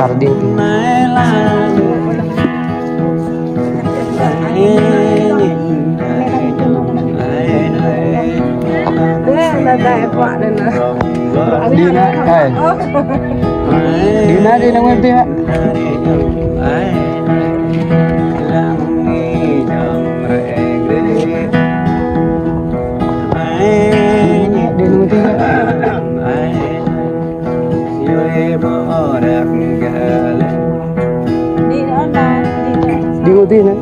Sarding. Dina, Dina di lang ngerti ya. Di ngerti na.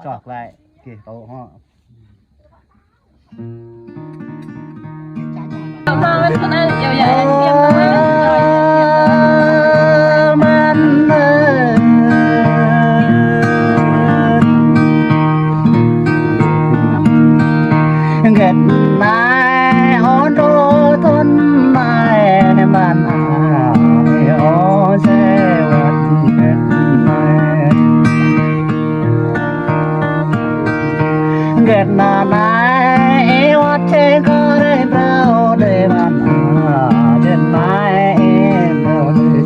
Chọc lại kì tàu họ. Ghét mai hôn đô thôn mai bạn ó sẽ vật ghét mai ghét na mai wat che có đây bao để bạn ghét mai bao để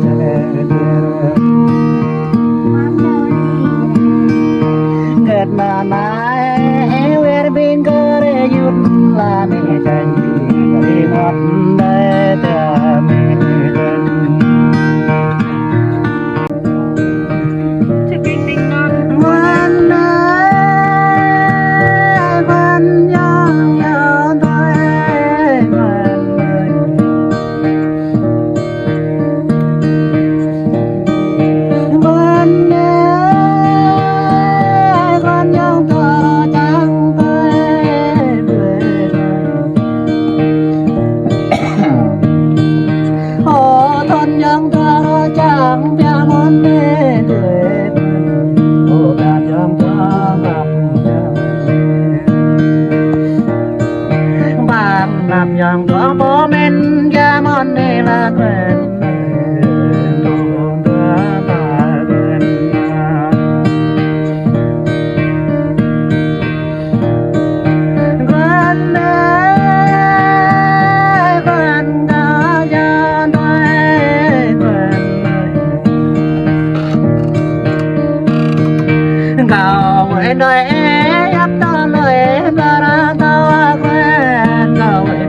ghét na mai wer bin có để yun la mi chân đi ngọt để ta mi chân làm dòng có bố men ra món này là quên đồ đưa ta quên quên ơi quên đã cho tôi quên cầu với đời ép ta lời ta ra tao quên cầu với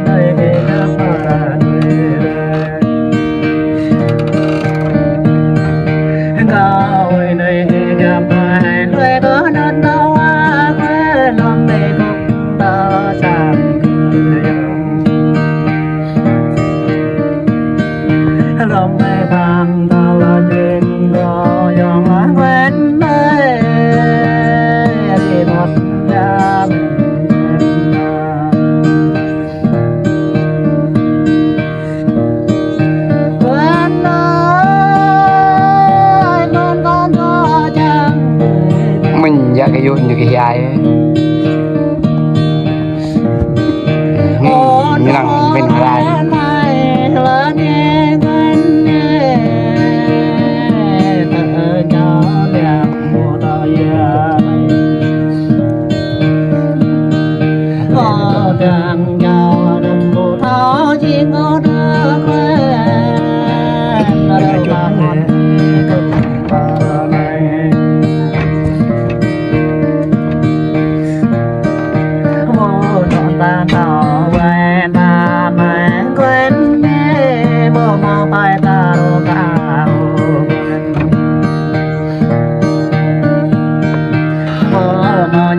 mình dạ cái vô như cái dài ấy. Mình làm mình lại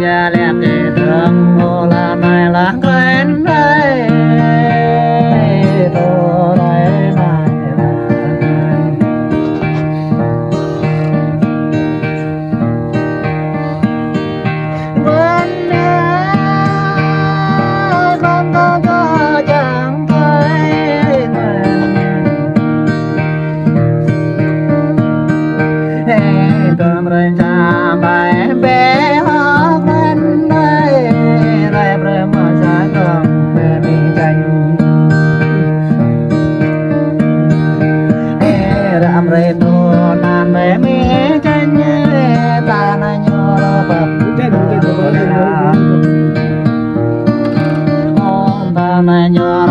nhà lẹ kề đường ô là này là quen đây tô đây này vẫn ơi con có chẳng thấy mình tôm rơi cha bài bé hoa bên đây lại bờ mơ xa cầm về mi tranh ram rơi tu nan về mi tranh ta na nhô bập ta na nhô